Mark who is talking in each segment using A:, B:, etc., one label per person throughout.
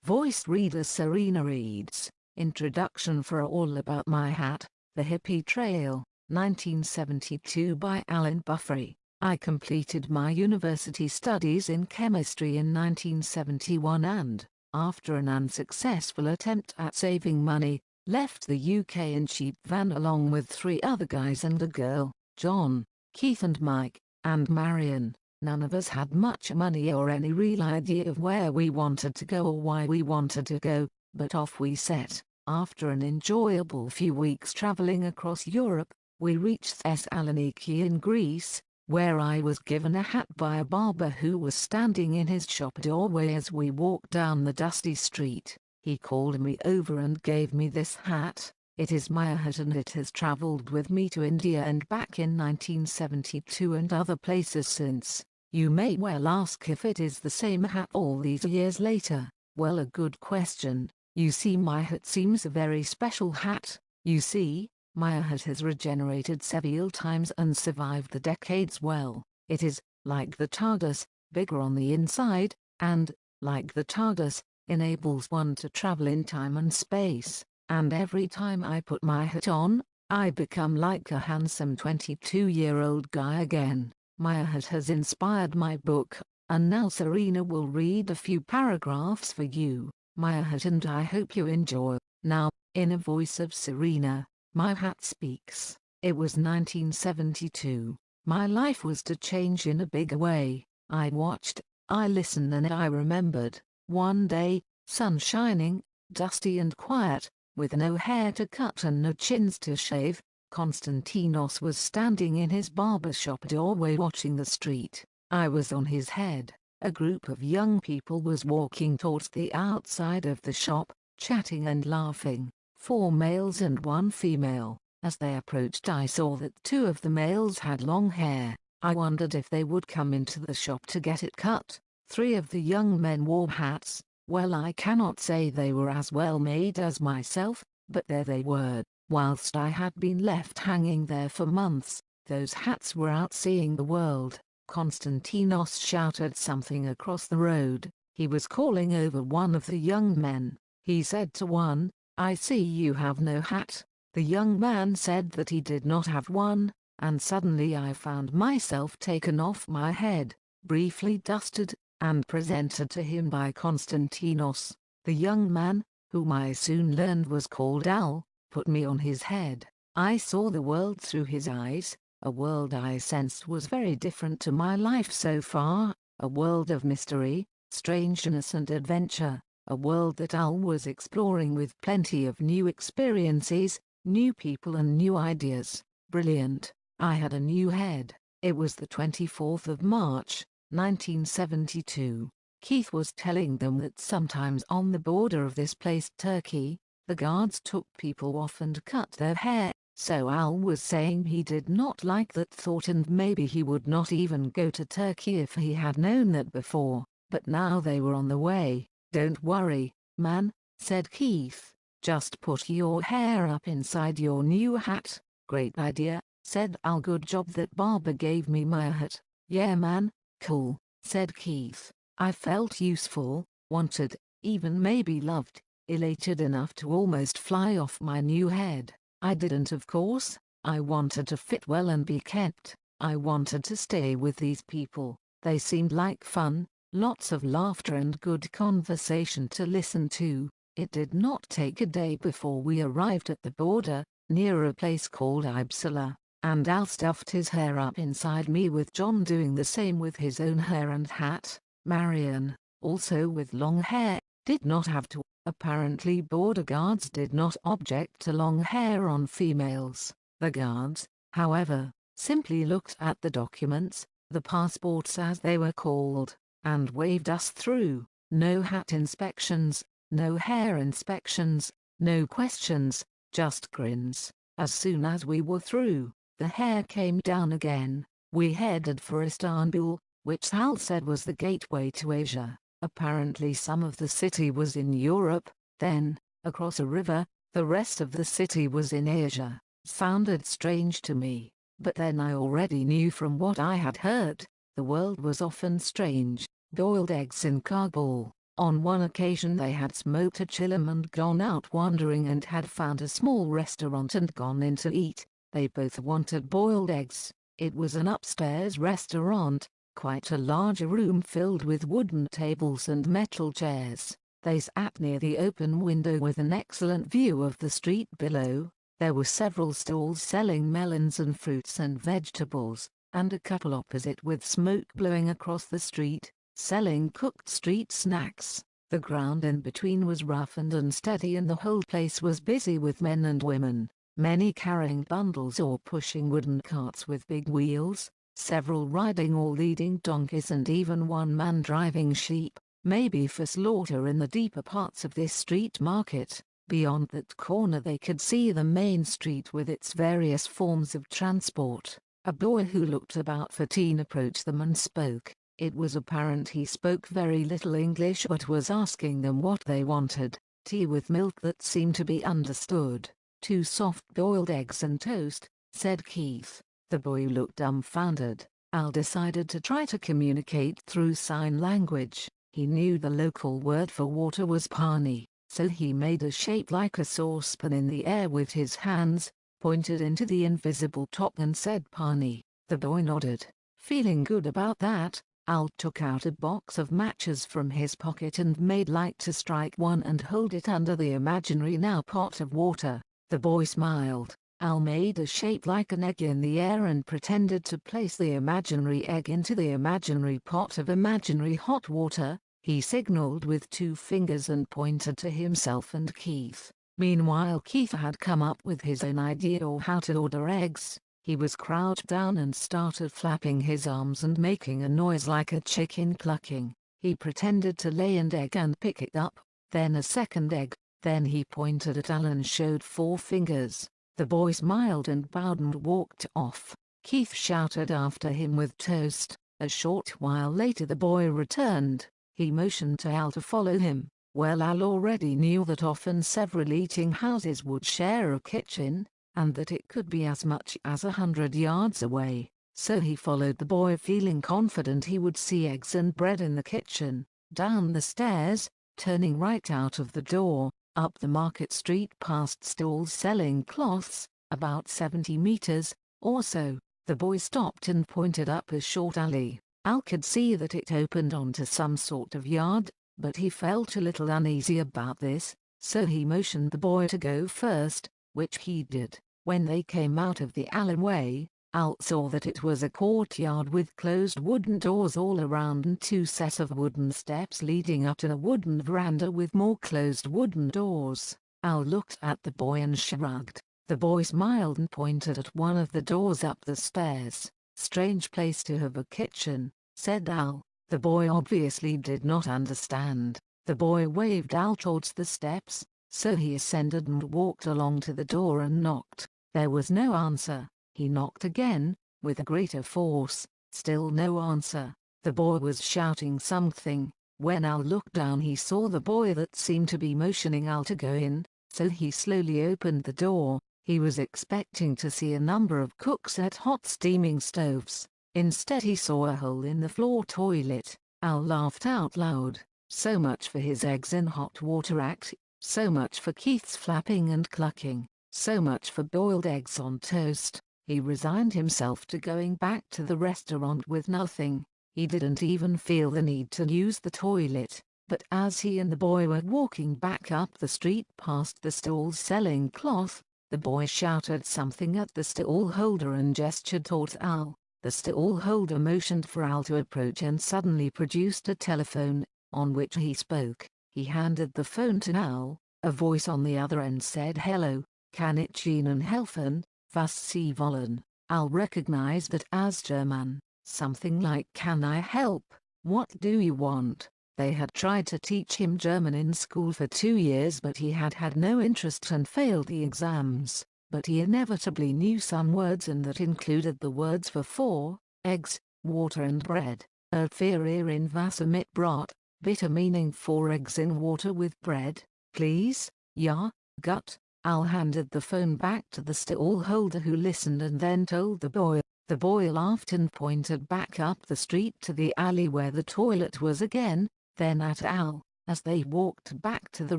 A: Voice reader Serena reads, Introduction for All About Myhat, The Hippy Trail, 1972 by Alun Buffry. I completed my university studies in chemistry in 1971 and, after an unsuccessful attempt at saving money, left the UK in cheap van along with 3 other guys and a girl, John, Keith and Mike, and Marion. None of us had much money or any real idea of where we wanted to go or why we wanted to go, but off we set. After an enjoyable few weeks traveling across Europe, we reached Thessaloniki in Greece, where I was given a hat by a barber who was standing in his shop doorway as we walked down the dusty street. He called me over and gave me this hat. It is Myhat and it has traveled with me to India and back in 1972 and other places since. You may well ask if it is the same hat all these years later. Well, a good question. You see, Myhat seems a very special hat. You see, Myhat has regenerated several times and survived the decades well. It is, like the TARDIS, bigger on the inside, and, like the TARDIS, enables one to travel in time and space. And every time I put my hat on, I become like a handsome 22-year-old guy again. Myhat has inspired my book, and now Serena will read a few paragraphs for you. Myhat and I hope you enjoy. Now, in a voice of Serena, Myhat speaks. It was 1972. My life was to change in a bigger way. I watched, I listened and I remembered. One day, sun shining, dusty and quiet, with no hair to cut and no chins to shave, Konstantinos was standing in his barber shop doorway watching the street. I was on his head. A group of young people was walking towards the outside of the shop, chatting and laughing. 4 males and 1 female. As they approached, I saw that 2 of the males had long hair. I wondered if they would come into the shop to get it cut. 3 of the young men wore hats. Well, I cannot say they were as well made as myself, but there they were. Whilst I had been left hanging there for months, those hats were out seeing the world. Konstantinos shouted something across the road. He was calling over one of the young men. He said to one, "I see you have no hat." The young man said that he did not have one, and suddenly I found myself taken off my head, briefly dusted, and presented to him by Konstantinos. The young man, whom I soon learned was called Al, put me on his head. I saw the world through his eyes, a world I sensed was very different to my life so far, a world of mystery, strangeness and adventure, a world that Al was exploring with plenty of new experiences, new people and new ideas. Brilliant. I had a new head. It was the 24th of March, 1972. Keith was telling them that sometimes on the border of this place Turkey, the guards took people off and cut their hair, so Al was saying he did not like that thought and maybe he would not even go to Turkey if he had known that before, but now they were on the way. "Don't worry, man," said Keith, "just put your hair up inside your new hat." "Great idea," said Al. "Good job that barber gave me my hat." "Yeah man, cool," said Keith. I felt useful, wanted, even maybe loved, elated enough to almost fly off my new head. I didn't, of course. I wanted to fit well and be kept. I wanted to stay with these people. They seemed like fun, lots of laughter and good conversation to listen to. It did not take a day before we arrived at the border, near a place called Ibsala, and Al stuffed his hair up inside me with John doing the same with his own hair and hat. Marion, also with long hair, did not have to. Apparently border guards did not object to long hair on females. The guards, however, simply looked at the documents, the passports as they were called, and waved us through. No hat inspections, no hair inspections, no questions, just grins. As soon as we were through, the hair came down again. We headed for Istanbul, which Al said was the gateway to Asia. Apparently some of the city was in Europe, then, across a river, the rest of the city was in Asia. Sounded strange to me, but then I already knew from what I had heard, the world was often strange. Boiled eggs in Kabul. On one occasion they had smoked a chillum and gone out wandering and had found a small restaurant and gone in to eat. They both wanted boiled eggs. It was an upstairs restaurant, quite a large room filled with wooden tables and metal chairs. They sat near the open window with an excellent view of the street below. There were several stalls selling melons and fruits and vegetables, and a couple opposite with smoke blowing across the street, selling cooked street snacks. The ground in between was rough and unsteady and the whole place was busy with men and women, many carrying bundles or pushing wooden carts with big wheels, several riding or leading donkeys and even one man driving sheep, maybe for slaughter in the deeper parts of this street market. Beyond that corner they could see the main street with its various forms of transport. A boy who looked about 14 approached them and spoke. It was apparent he spoke very little English but was asking them what they wanted. Tea with milk, that seemed to be understood. 2 soft-boiled eggs and toast, said Keith. The boy looked dumbfounded. Al decided to try to communicate through sign language. He knew the local word for water was pani, so he made a shape like a saucepan in the air with his hands, pointed into the invisible top and said pani. The boy nodded. Feeling good about that, Al took out a box of matches from his pocket and made like to strike one and hold it under the imaginary now pot of water. The boy smiled. Al made a shape like an egg in the air and pretended to place the imaginary egg into the imaginary pot of imaginary hot water. He signaled with 2 fingers and pointed to himself and Keith. Meanwhile Keith had come up with his own idea of how to order eggs. He was crouched down and started flapping his arms and making a noise like a chicken clucking. He pretended to lay an egg and pick it up, then a second egg, then he pointed at Al and showed 4 fingers. The boy smiled and bowed and walked off. Keith shouted after him with toast. A short while later the boy returned. He motioned to Al to follow him. Well, Al already knew that often several eating houses would share a kitchen, and that it could be as much as 100 yards away. So he followed the boy, feeling confident he would see eggs and bread in the kitchen. Down the stairs, turning right out of the door, up the market street past stalls selling cloths, about 70 meters or so, the boy stopped and pointed up a short alley. Al could see that it opened onto some sort of yard, but he felt a little uneasy about this, so he motioned the boy to go first, which he did. When they came out of the alleyway, Al saw that it was a courtyard with closed wooden doors all around and 2 sets of wooden steps leading up to a wooden veranda with more closed wooden doors. Al looked at the boy and shrugged. The boy smiled and pointed at one of the doors up the stairs. Strange place to have a kitchen, said Al. The boy obviously did not understand. The boy waved Al towards the steps, so he ascended and walked along to the door and knocked. There was no answer. He knocked again, with a greater force. Still no answer. The boy was shouting something. When Al looked down he saw the boy that seemed to be motioning Al to go in, so he slowly opened the door. He was expecting to see a number of cooks at hot steaming stoves. Instead he saw a hole in the floor toilet. Al laughed out loud. So much for his eggs in hot water act, so much for Keith's flapping and clucking, so much for boiled eggs on toast. He resigned himself to going back to the restaurant with nothing. He didn't even feel the need to use the toilet. But as he and the boy were walking back up the street past the stalls selling cloth, the boy shouted something at the stall holder and gestured towards Al. The stall holder motioned for Al to approach and suddenly produced a telephone, on which he spoke. He handed the phone to Al. A voice on the other end said, "Hello, kann ich Ihnen helfen, was Sie wollen?" Al recognized that as German, something like "Can I help? What do you want?" They had tried to teach him German in school for 2 years but he had had no interest and failed the exams. But he inevitably knew some words, and that included the words for 4, eggs, water and bread. 4 in Wasser mit Brot, bitter, meaning 4 eggs in water with bread, please. Ja, gut. Al handed the phone back to the stall holder, who listened and then told the boy. The boy laughed and pointed back up the street to the alley where the toilet was again, then at Al. As they walked back to the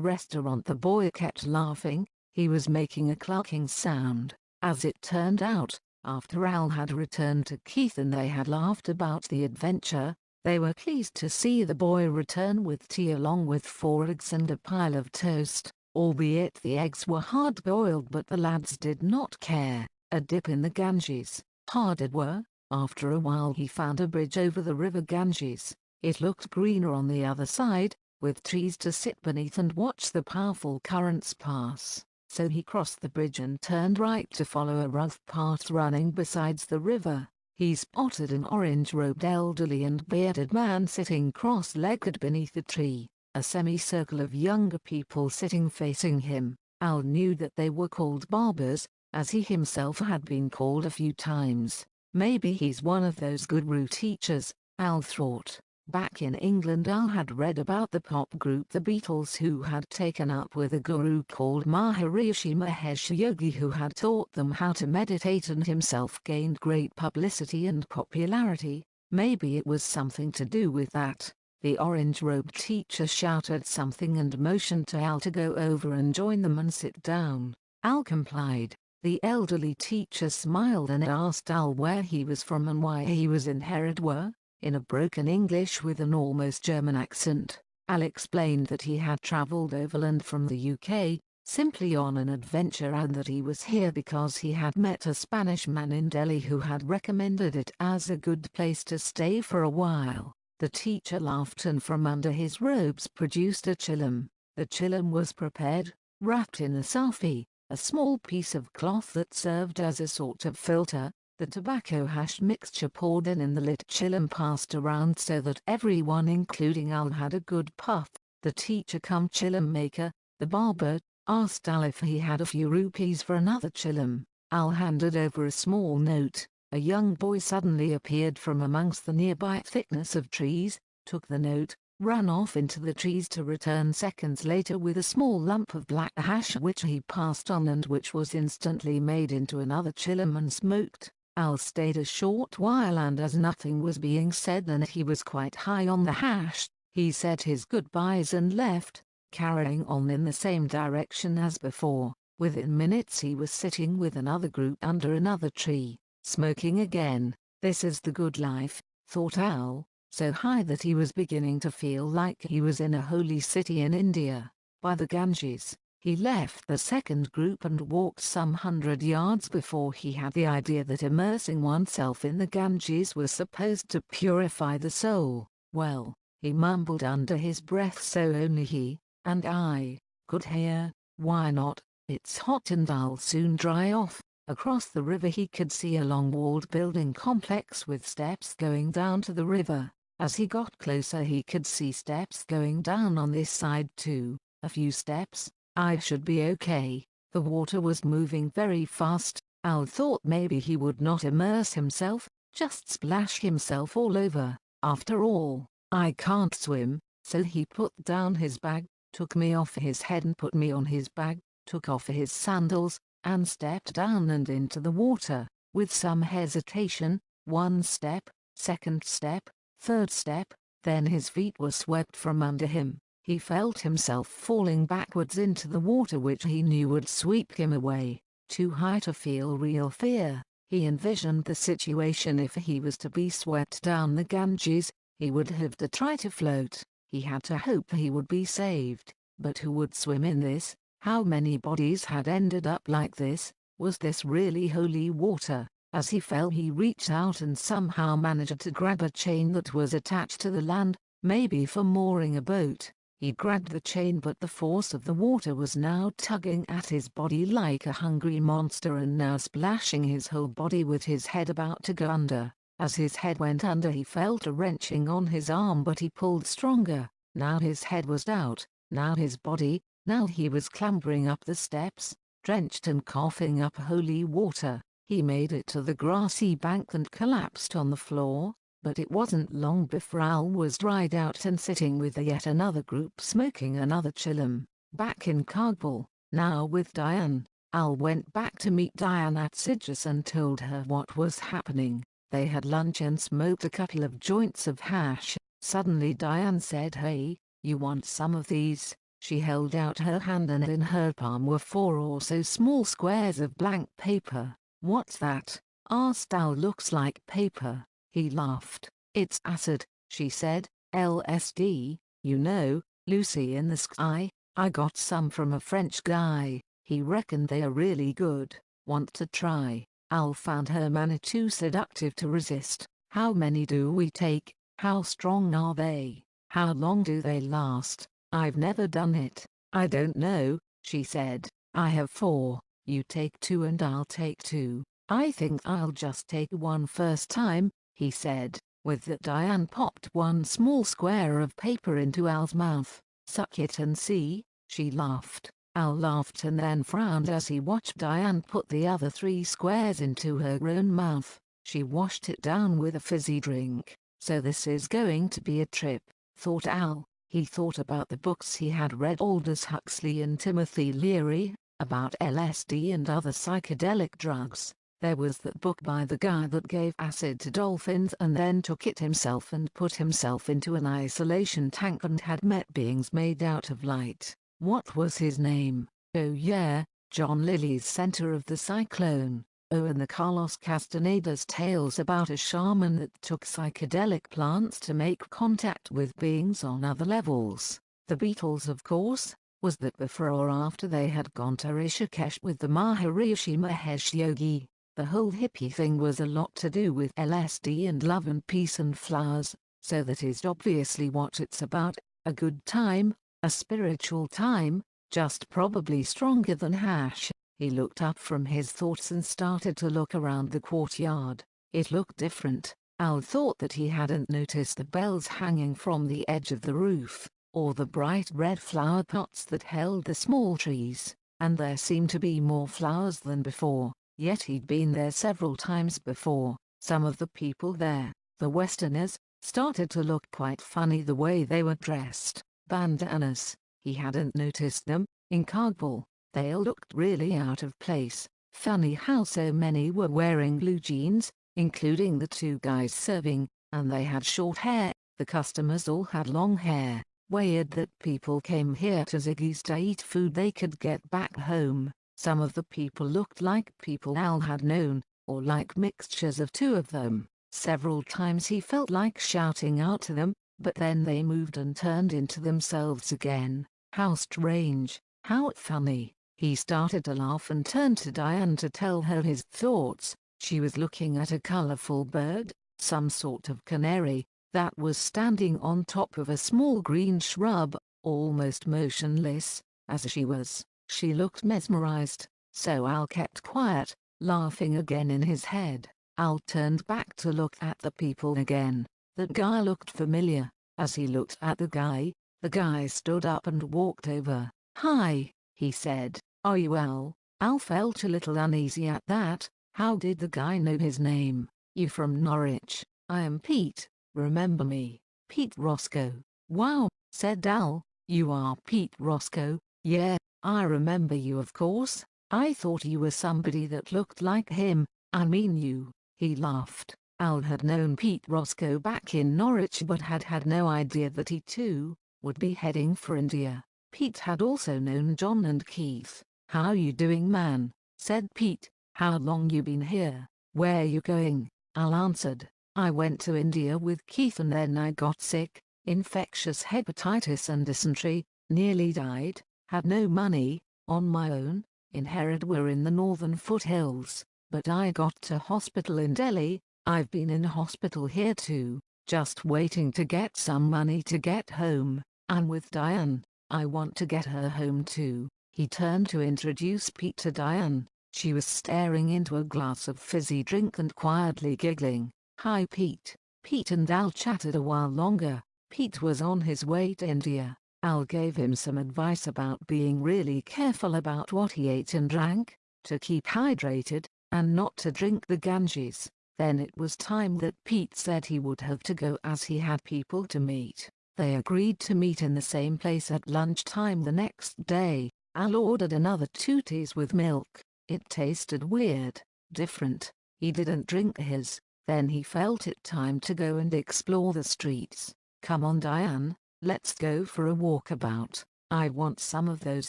A: restaurant, the boy kept laughing. He was making a clucking sound. As it turned out, after Al had returned to Keith and they had laughed about the adventure, they were pleased to see the boy return with tea along with 4 eggs and a pile of toast, albeit the eggs were hard-boiled, but the lads did not care. A dip in the Ganges. Hard it were. After a while he found a bridge over the river Ganges. It looked greener on the other side, with trees to sit beneath and watch the powerful currents pass. So he crossed the bridge and turned right to follow a rough path running besides the river. He spotted an orange-robed elderly and bearded man sitting cross-legged beneath a tree, a semicircle of younger people sitting facing him. Al knew that they were called barbers, as he himself had been called a few times. Maybe he's one of those guru teachers, Al thought. Back in England, Al had read about the pop group The Beatles, who had taken up with a guru called Maharishi Mahesh Yogi, who had taught them how to meditate and himself gained great publicity and popularity. Maybe it was something to do with that. The orange-robed teacher shouted something and motioned to Al to go over and join them and sit down. Al complied. The elderly teacher smiled and asked Al where he was from and why he was in Haridwar. In a broken English with an almost German accent, Al explained that he had travelled overland from the UK, simply on an adventure, and that he was here because he had met a Spanish man in Delhi who had recommended it as a good place to stay for a while. The teacher laughed and from under his robes produced a chillum. The chillum was prepared, wrapped in a safi, a small piece of cloth that served as a sort of filter. The tobacco hash mixture poured in the lit chillum passed around so that everyone including Al had a good puff. The teacher cum chillum maker, the barber, asked Al if he had a few rupees for another chillum. Al handed over a small note. A young boy suddenly appeared from amongst the nearby thickness of trees, took the note, ran off into the trees to return seconds later with a small lump of black hash which he passed on and which was instantly made into another chillum and smoked. Al stayed a short while, and as nothing was being said and he was quite high on the hash, he said his goodbyes and left, carrying on in the same direction as before. Within minutes he was sitting with another group under another tree, smoking again. This is the good life, thought Al, so high that he was beginning to feel like he was in a holy city in India, by the Ganges. He left the second group and walked some 100 yards before he had the idea that immersing oneself in the Ganges was supposed to purify the soul. Well, he mumbled under his breath, so only he and I could hear. Why not? It's hot and I'll soon dry off. Across the river he could see a long-walled building complex with steps going down to the river. As he got closer he could see steps going down on this side too. A few steps. I should be okay. The water was moving very fast. Al thought maybe he would not immerse himself, just splash himself all over. After all, I can't swim, so he put down his bag, took me off his head and put me on his bag, took off his sandals, and stepped down and into the water. With some hesitation, one step, second step, third step, then his feet were swept from under him. He felt himself falling backwards into the water which he knew would sweep him away. Too high to feel real fear, he envisioned the situation if he was to be swept down the Ganges. He would have to try to float. He had to hope he would be saved. But who would swim in this? How many bodies had ended up like this? Was this really holy water? As he fell he reached out and somehow managed to grab a chain that was attached to the land, maybe for mooring a boat. He grabbed the chain, but the force of the water was now tugging at his body like a hungry monster and now splashing his whole body with his head about to go under. As his head went under he felt a wrenching on his arm, but he pulled stronger. Now his head was out, now his body, now he was clambering up the steps, drenched and coughing up holy water. He made it to the grassy bank and collapsed on the floor. But it wasn't long before Al was dried out and sitting with yet another group smoking another chillum. Back in Kabul, now with Diane, Al went back to meet Diane at Sidgis and told her what was happening. They had lunch and smoked a couple of joints of hash. Suddenly Diane said, "Hey, You want some of these? She held out her hand and in her palm were 4 or so small squares of blank paper. What's that? Asked Al. Looks like paper. He laughed. It's acid, she said. LSD, you know, Lucy in the Sky. I got some from a French guy. He reckoned they are really good. Want to try? Al found her manner too seductive to resist. How many do we take? How strong are they? How long do they last? I've never done it. I don't know, she said. I have 4. You take 2 and I'll take 2. I think I'll just take 1 first time, he said. With that, Diane popped 1 small square of paper into Al's mouth. Suck it and see, she laughed. Al laughed and then frowned as he watched Diane put the other 3 squares into her own mouth. She washed it down with a fizzy drink. So this is going to be a trip, thought Al. He thought about the books he had read, Aldous Huxley and Timothy Leary, about LSD and other psychedelic drugs. There was that book by the guy that gave acid to dolphins and then took it himself and put himself into an isolation tank and had met beings made out of light. What was his name? Oh yeah, John Lilly's Center of the Cyclone. Oh, and the Carlos Castaneda's tales about a shaman that took psychedelic plants to make contact with beings on other levels. The Beatles, of course. Was that before or after they had gone to Rishikesh with the Maharishi Mahesh Yogi? The whole hippie thing was a lot to do with LSD and love and peace and flowers, so that is obviously what it's about, a good time, a spiritual time, just probably stronger than hash. He looked up from his thoughts and started to look around the courtyard. It looked different. Al thought that he hadn't noticed the bells hanging from the edge of the roof, or the bright red flower pots that held the small trees, and there seemed to be more flowers than before, yet he'd been there several times before. Some of the people there, the Westerners, started to look quite funny the way they were dressed. Bandanas. He hadn't noticed them. In Kabul, they all looked really out of place. Funny how so many were wearing blue jeans, including the 2 guys serving, and they had short hair. The customers all had long hair. Weird that people came here to Ziggy's to eat food they could get back home. Some of the people looked like people Al had known, or like mixtures of 2 of them. Several times he felt like shouting out to them, but then they moved and turned into themselves again. How strange, how funny. He started to laugh and turned to Diane to tell her his thoughts. She was looking at a colorful bird, some sort of canary, that was standing on top of a small green shrub, almost motionless, as she was. She looked mesmerized, so Al kept quiet, laughing again in his head. Al turned back to look at the people again. That guy looked familiar. As he looked at the guy stood up and walked over. "Hi," he said. "Are you Al?" Al felt a little uneasy at that. How did the guy know his name? "You from Norwich?" "I am Pete. Remember me?" "Pete Roscoe." "Wow," said Al. "You are Pete Roscoe?" "Yeah, I remember you, of course. I thought you were somebody that looked like him. I mean you." He laughed. Al had known Pete Roscoe back in Norwich but had no idea that he too would be heading for India. Pete had also known John and Keith. "How you doing, man?" said Pete. "How long you been here?" "Where you going?" Al answered. "I went to India with Keith and then I got sick, infectious hepatitis and dysentery, nearly died, had no money, on my own, inherited we're in the northern foothills, but I got to hospital in Delhi. I've been in hospital here too, just waiting to get some money to get home. I'm with Diane. I want to get her home too." He turned to introduce Pete to Diane. She was staring into a glass of fizzy drink and quietly giggling. "Hi Pete." Pete and Al chatted a while longer. Pete was on his way to India. Al gave him some advice about being really careful about what he ate and drank, to keep hydrated, and not to drink the Ganges. Then it was time that Pete said he would have to go as he had people to meet. They agreed to meet in the same place at lunchtime the next day. Al ordered another 2 teas with milk. It tasted weird, different. He didn't drink his. Then he felt it time to go and explore the streets. "Come on Diane," let's go for a walkabout. I want some of those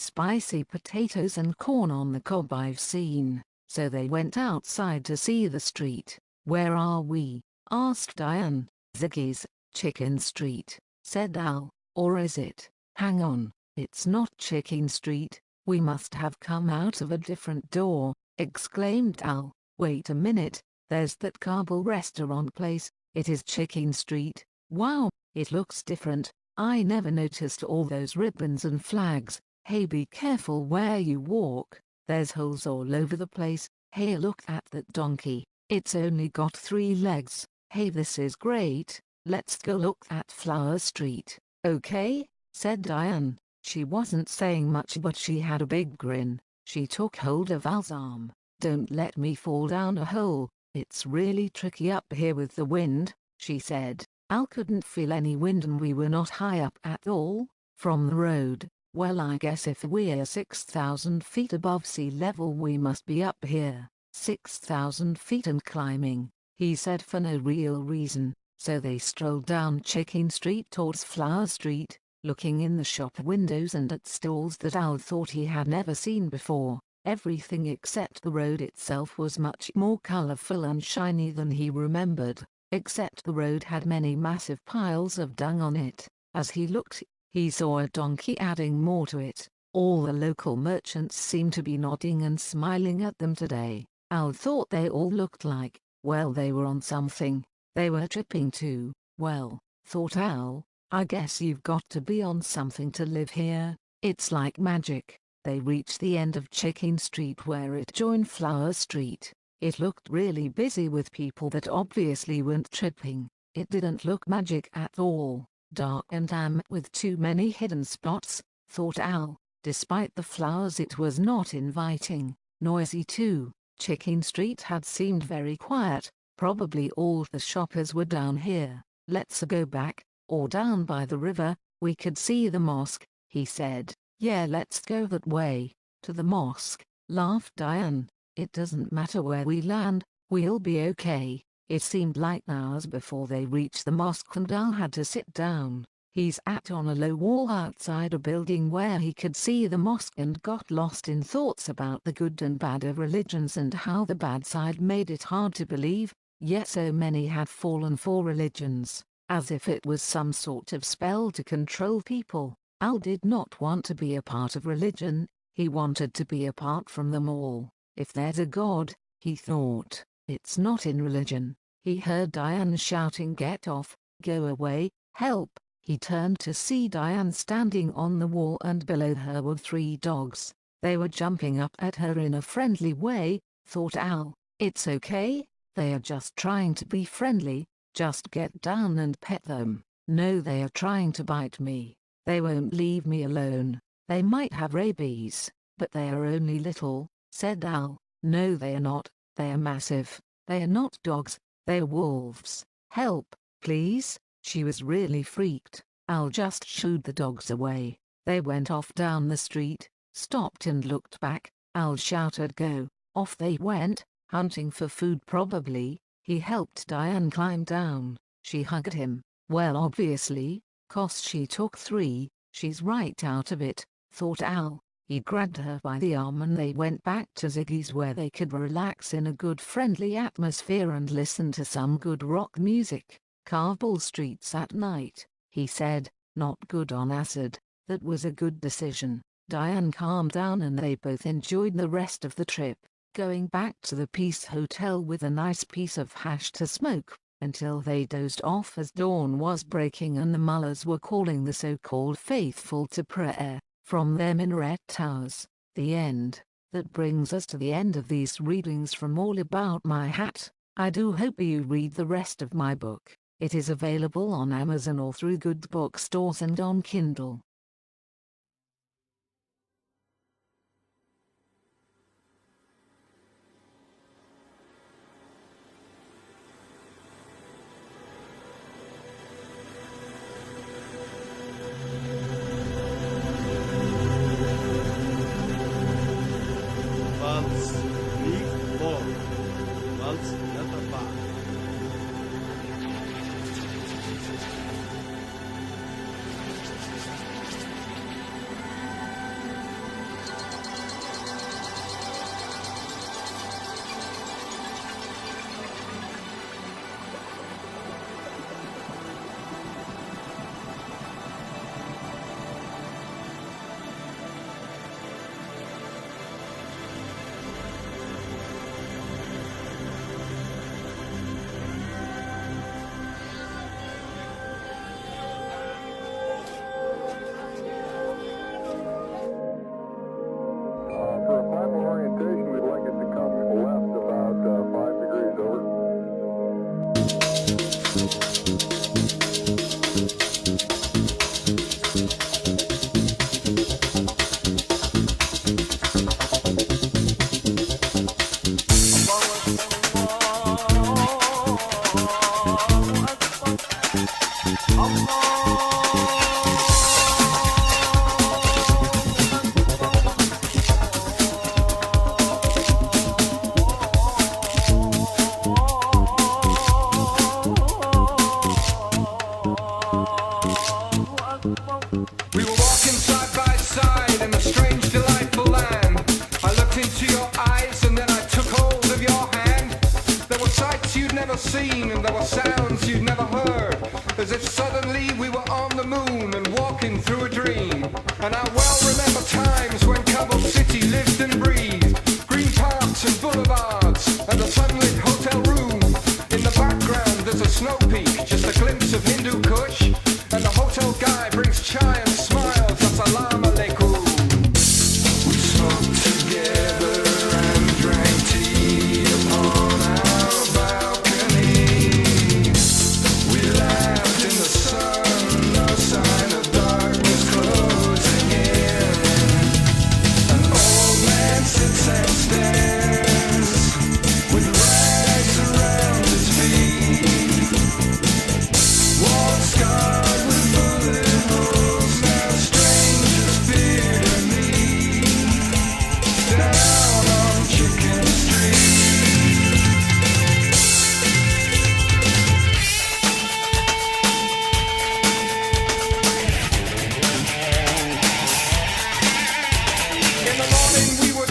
A: spicy potatoes and corn on the cob I've seen. So they went outside to see the street. Where are we? Asked Diane. Ziggy's, Chicken Street, said Al. Or is it? Hang on, it's not Chicken Street. We must have come out of a different door, exclaimed Al. Wait a minute, there's that Kabul restaurant place. It is Chicken Street. Wow, it looks different. I never noticed all those ribbons and flags. Hey, be careful where you walk. There's holes all over the place. Hey, look at that donkey. It's only got 3 legs. Hey, this is great. Let's go look at Flower Street. Okay, said Diane. She wasn't saying much, but she had a big grin. She took hold of Al's arm. Don't let me fall down a hole. It's really tricky up here with the wind, she said. Al couldn't feel any wind and we were not high up at all. From the road, well, I guess if we're 6,000 feet above sea level we must be up here. 6,000 feet and climbing, he said for no real reason. So they strolled down Chicken Street towards Flower Street, looking in the shop windows and at stalls that Al thought he had never seen before. Everything except the road itself was much more colorful and shiny than he remembered, except the road had many massive piles of dung on it. As he looked, he saw a donkey adding more to it. All the local merchants seemed to be nodding and smiling at them today. Al thought they all looked like, well, they were on something. They were tripping too. Well, thought Al, I guess you've got to be on something to live here. It's like magic. They reached the end of Chicken Street where it joined Flower Street. It looked really busy with people that obviously weren't tripping. It didn't look magic at all. Dark and damp with too many hidden spots, thought Al. Despite the flowers, it was not inviting. Noisy too. Chicken Street had seemed very quiet. Probably all the shoppers were down here. Let's go back, or down by the river. We could see the mosque, he said. Yeah, let's go that way. To the mosque, laughed Diane. It doesn't matter where we land, we'll be okay. It seemed like hours before they reached the mosque and Al had to sit down. He sat on a low wall outside a building where he could see the mosque and got lost in thoughts about the good and bad of religions and how the bad side made it hard to believe, yet so many had fallen for religions, as if it was some sort of spell to control people. Al did not want to be a part of religion, he wanted to be apart from them all. If there's a God, he thought, it's not in religion. He heard Diane shouting, get off, go away, help. He turned to see Diane standing on the wall and below her were 3 dogs. They were jumping up at her in a friendly way, thought Al. It's okay, they are just trying to be friendly, just get down and pet them. No, they are trying to bite me. They won't leave me alone. They might have rabies, but they are only little, said Al. No, they are not, they are massive. They are not dogs, they are wolves. Help, please. She was really freaked. Al just shooed the dogs away. They went off down the street, stopped and looked back. Al shouted, go. Off they went, hunting for food probably. He helped Diane climb down. She hugged him. Well, obviously, 'cause she took 3, she's right out of it, thought Al. He grabbed her by the arm and they went back to Ziggy's where they could relax in a good friendly atmosphere and listen to some good rock music. Kabul streets at night, he said, not good on acid. That was a good decision. Diane calmed down and they both enjoyed the rest of the trip, going back to the Peace Hotel with a nice piece of hash to smoke, until they dozed off as dawn was breaking and the mullahs were calling the so-called faithful to prayer from their minaret towers. The end. That brings us to the end of these readings from All About Myhat. I do hope you read the rest of my book. It is available on Amazon or through good bookstores and on Kindle.
B: Waltz, Lied 4, Waltz Letter 5.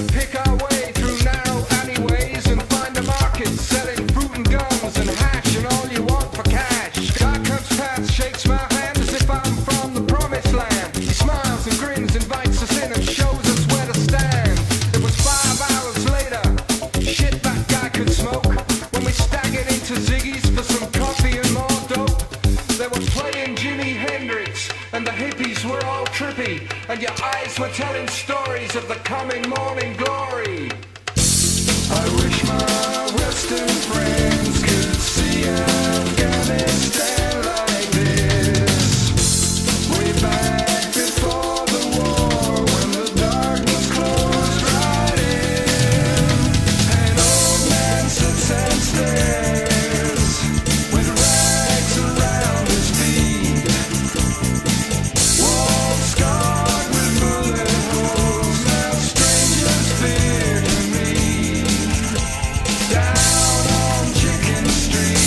C: pick our way through narrow alleyways and find a market selling fruit and gums and hash and all you want for cash. Guy comes past, shakes my hand as if I'm from the promised land. He smiles and grins, invites us in and shows us where to stand. It was 5 hours later, shit that guy could smoke, when we staggered into Ziggy's for some coffee and more dope. They were playing Jimi Hendrix and the hippies were all trippy, and your eyes were telling stories of the coming morning glory. I wish my Western friends could see Afghanistan like this. Way back before the war, when the darkness closed right in. An old man sits and stares with rags around his feet. Walls scarred with bullet holes, now strangers fear to me. Down on Chicken Street.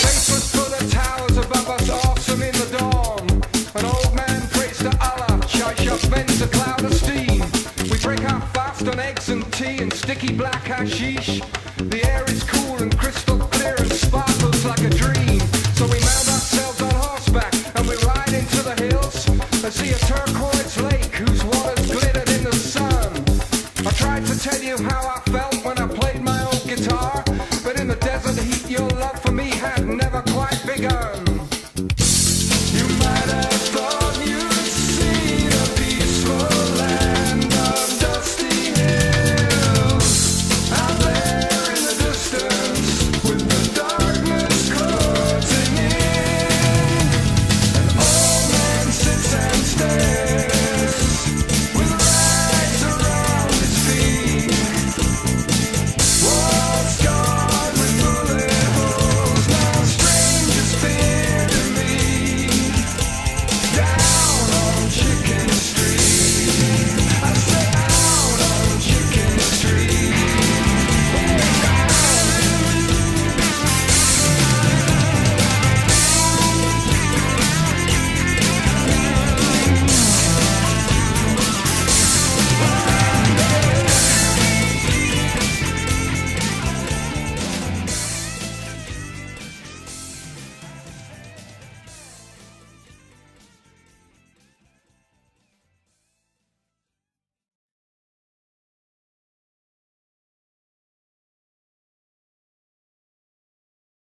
C: Faceless for the towers above us, awesome in the dawn. An old man prays to Allah, Shai vents a cloud of steam. We break our fast on eggs and tea and sticky black hashish. The air is cool and crystal clear and sparkles like a dream. So we mount ourselves on horseback and we ride into the hills and see a Turkish